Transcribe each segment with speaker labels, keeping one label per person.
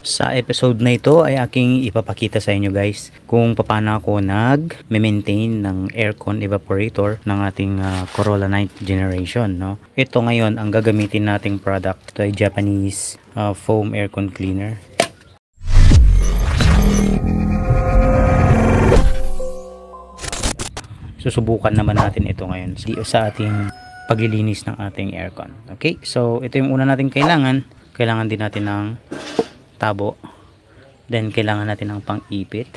Speaker 1: Sa episode na ito ay aking ipapakita sa inyo guys kung paano ako nag-maintain ng aircon evaporator ng ating Corolla 9th generation, no? Ito ngayon ang gagamitin nating product. Ito ay Japanese foam aircon cleaner. Susubukan naman natin ito ngayon sa ating paglilinis ng ating aircon. Okay, so ito yung una natin kailangan din natin ng tabo, then kailangan natin ng pang-ipit,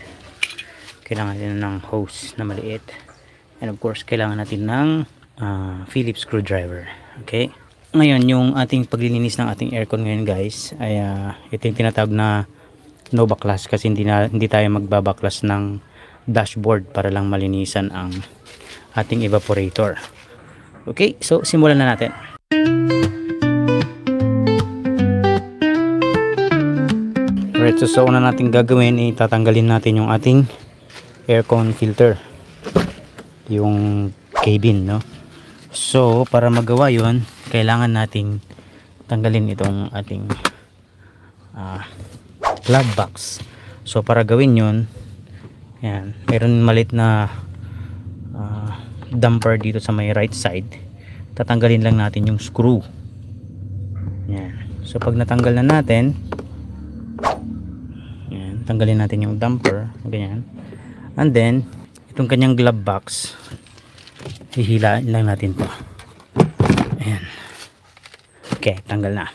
Speaker 1: kailangan natin ng hose na maliit, and of course kailangan natin ng Phillips screwdriver. Okay, ngayon yung ating paglilinis ng ating aircon ngayon guys ay ito yung tinatawag na no backlash, kasi hindi tayo magbabaklas ng dashboard para lang malinisan ang ating evaporator. Okay, so simulan na natin. Alright, so una natin gagawin ay tatanggalin natin yung ating aircon filter, yung cabin, no? So para magawa yun, kailangan nating tanggalin itong ating glove box. So para gawin yun, yan, mayroon malit na damper dito sa may right side. Tatanggalin lang natin yung screw. Yan. So pag natanggal na natin, yan, tanggalin natin yung damper, ganyan. And then itong kanyang glove box, hihilain lang natin to. Ayan. Okay, tanggal na.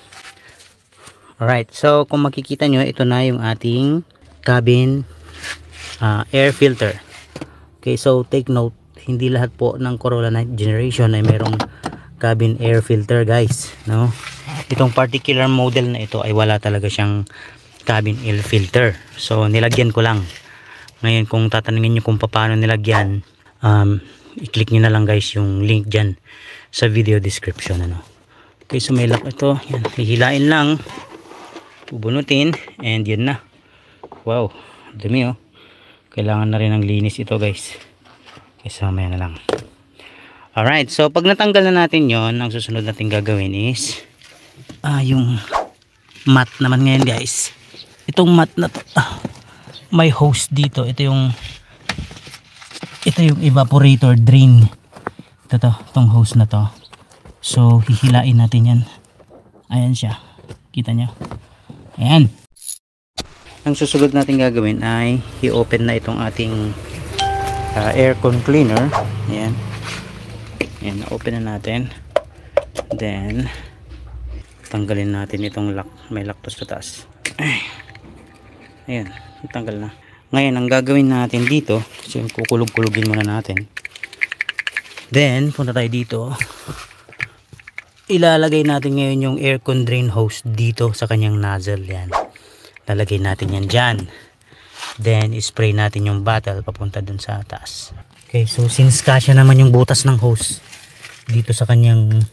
Speaker 1: Alright, so kung makikita nyo, ito na yung ating cabin air filter. Okay, so take note, hindi lahat po ng Corolla 9th generation ay mayroong cabin air filter guys, no? Itong particular model na ito ay wala talaga siyang cabin air filter. So nilagyan ko lang. Ngayon kung tatanungin nyo kung paano nilagyan, i-click nyo na lang guys yung link dyan sa video description, ano? Okay, so may lock ito. Yan, hihilain lang, bubunutin, and yun na. Wow, dumi oh. Kailangan na rin ng linis ito guys. Kaya mamaya na lang. Alright, so pag natanggal na natin yon, ang susunod natin gagawin is yung mat naman ngayon guys. Itong mat na to, may hose dito. Ito yung evaporator drain. Itong hose na to. So hihilain natin yan. Ayan siya, kita nyo. Ayan. Ang susunod natin gagawin ay i-open na itong ating aircon cleaner. Ayan. Ayan, open na natin. Then tanggalin natin itong lock. May lock to sa taas. Ayan, tanggal na. Ngayon ang gagawin natin dito, so kukulog-kulugin muna natin. Then punta tayo dito. Ilalagay natin ngayon yung aircon drain hose dito sa kanyang nozzle. Yan, lalagay natin yan dyan. Then spray natin yung bottle papunta dun sa taas. Okay, so since kasya naman yung butas ng hose dito sa kanyang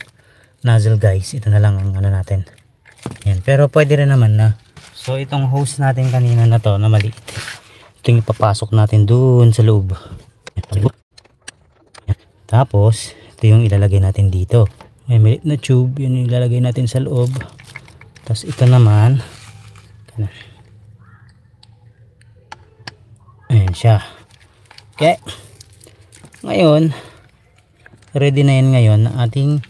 Speaker 1: nozzle guys, ito na lang ang ano natin. Yan, pero pwede rin naman na. So itong hose natin kanina na to na maliit, ito yung ipapasok natin dun sa loob. Tapos ito yung ilalagay natin dito. May maliit na tube, yun yung ilalagay natin sa loob. Tapos ito naman, ayan siya. Okay, ngayon ready na yan ngayon na ating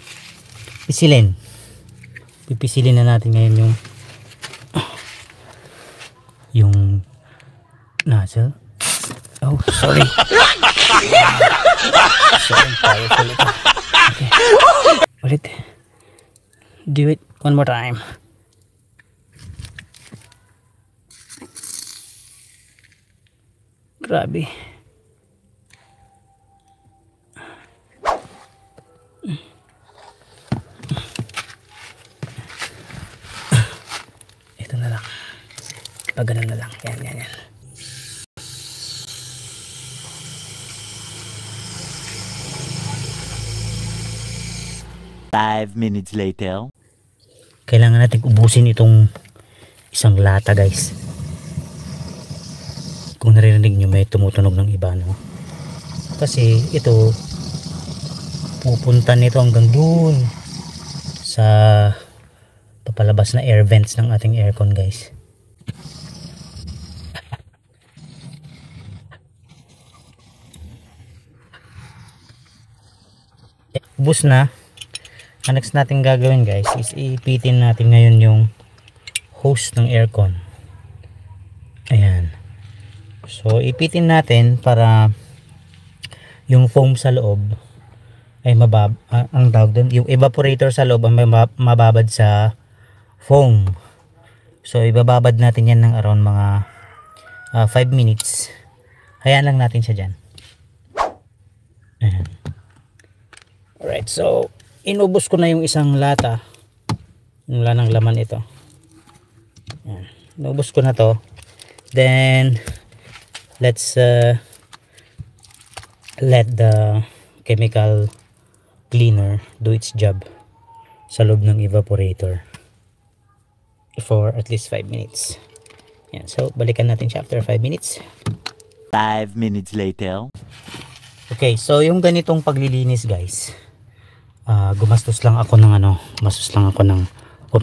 Speaker 1: pisilin. Pipisilin na natin ngayon yung nozzle. Oh, sorry. Sorry, powerful ito. Okay, ulit. Do it one more time. Grabe. Ito na lang. Pag ganun na lang. Yan.
Speaker 2: Five minutes later.
Speaker 1: Kailangan natin ubusin itong isang lata guys. Kung naririnig nyo, may tumutunog ng iba, no? Kasi ito pupunta nito hanggang dun sa papalabas na air vents ng ating aircon guys. ubos na. Ang next natin gagawin guys is ipitin natin ngayon yung hose ng aircon. Ayan. So ipitin natin para yung foam sa loob ay ang tawag doon, yung evaporator sa loob ay mababad sa foam. So ibababad natin yan ng around mga 5 minutes. Hayaan lang natin siya dyan. Ayan. Alright, so inubos ko na yung isang lata. Wala nang laman ito. Ayan. Inubos ko na to. Then let's let the chemical cleaner do its job sa loob ng evaporator for at least 5 minutes. Ayan, so balikan natin siya after 5 minutes.
Speaker 2: 5 minutes later.
Speaker 1: Okay, so yung ganitong paglilinis guys, gumastos lang ako ng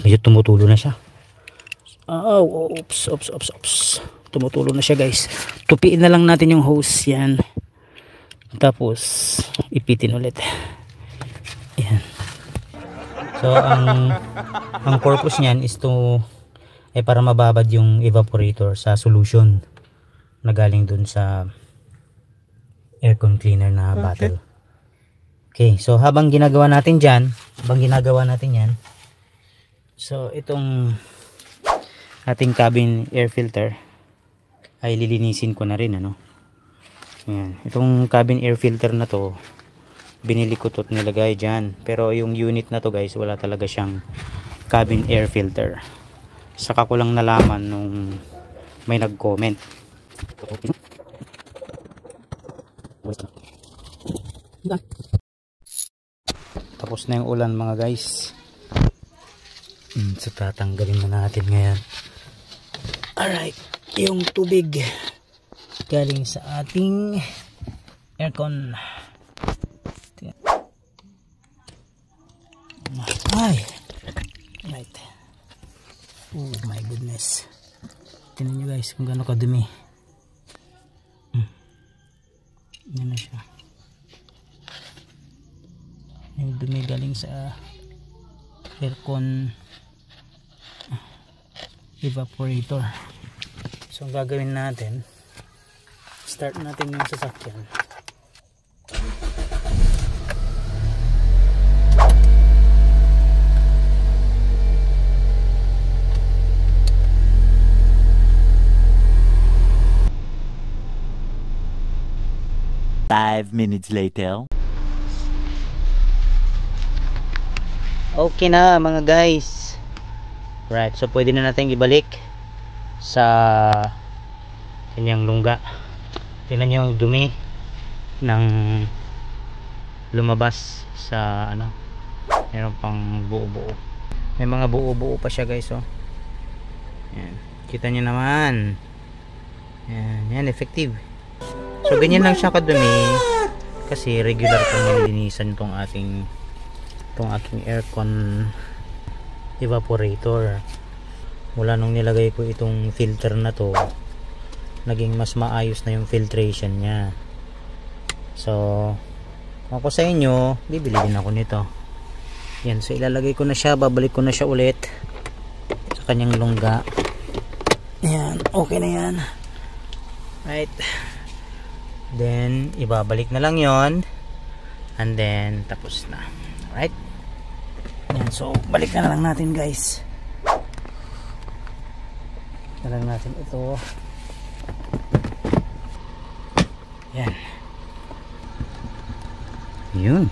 Speaker 1: medyo tumutulo na siya. Oops. Tumutulo na siya guys. Tupiin na lang natin yung hose yan. Tapos ipitin ulit. Yan. So ang purpose niyan is para mababad yung evaporator sa solution na galing dun sa aircon cleaner na bottle. Okay, so habang ginagawa natin yan, so itong ating cabin air filter ay lilinisin ko na rin, ano. Ayan, itong cabin air filter na to, binili ko to at nilagay dyan. Pero yung unit na to guys, wala talaga siyang cabin air filter. Saka ko lang nalaman nung may nag-comment. Tapos na yung ulan mga guys. So tatanggalin na natin ngayon. Alright, yung tubig galing sa ating aircon. Ay, right. Oh my goodness. Tingnan nyo guys kung gaano kadumi. Yan na siya. Yung dumi galing sa aircon evaporator. So ang gagawin natin, start natin yung sasakyan.
Speaker 2: Five minutes later.
Speaker 1: Okay na mga guys. Right, so pwede na natin ibalik sa kanyang lungga. Tingnan nyo yung dumi ng lumabas sa ano. Meron pang buo-buo. May mga buo-buo pa siya guys, oh. Yan. Kita nyo naman. Yan, effective. So ganyan lang siya kadumi kasi regular kong nilinisan itong aking aircon evaporator. Mula nung nilagay ko itong filter na to, naging mas maayos na yung filtration niya. So ako sa inyo, bibili din ako nito. Yan, so ilalagay ko na siya, babalik ko na siya ulit sa kanyang lungga. Yan, okay na yan. Right. Then ibabalik na lang yon, and then tapos na. Alright. Yan, so balik na lang natin guys. Na lang natin ito. Yan. Yun.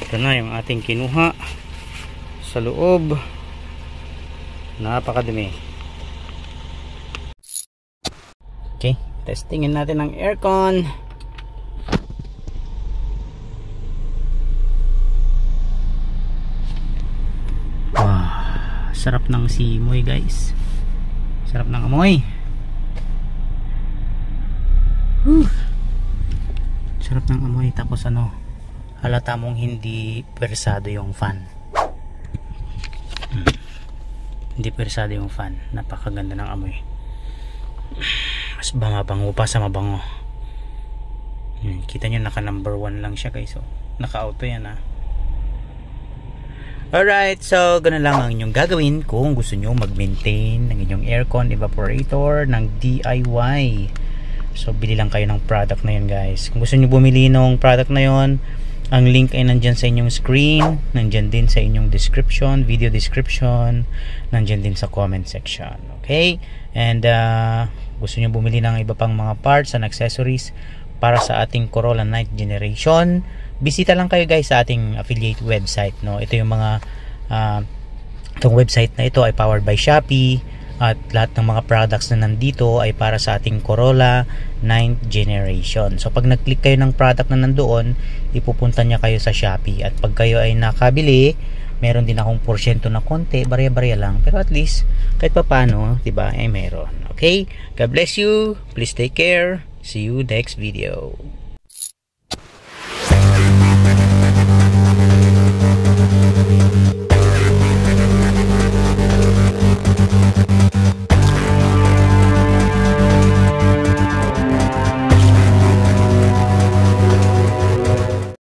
Speaker 1: Ito na yung ating kinuha sa loob. Napakadumi. Okay, testingin natin ang aircon. Wow, sarap ng simoy guys. Sarap ng amoy. Sarap ng amoy. Tapos ano, halata mong hindi persado yung fan. Hindi persado yung fan. Napakaganda ng amoy. Mas mabango pa sa mabango. Ayan, kita nyo naka number 1 lang siya guys. So, naka-auto yan Alright, so ganun lang ang inyong gagawin kung gusto nyo mag-maintain ng inyong aircon evaporator ng DIY. So bili lang kayo ng product na yun guys. Kung gusto nyo bumili ng product na yun, ang link ay nandyan sa inyong screen, nandyan din sa inyong description, video description, nandyan din sa comment section. Okay? And gusto nyo bumili ng iba pang mga parts and accessories para sa ating Corolla 9th generation, bisita lang kayo guys sa ating affiliate website. Ito yung mga itong website na ito ay powered by Shopee, at lahat ng mga products na nandito ay para sa ating Corolla 9th generation. So pag nag-click kayo ng product na nandoon, ipupunta niya kayo sa Shopee, at pag kayo ay nakabili, meron din akong porsyento na konti, barya-barya lang, pero at least kahit papaano, diba, ay meron. Okay, God bless you, please take care, see you next video.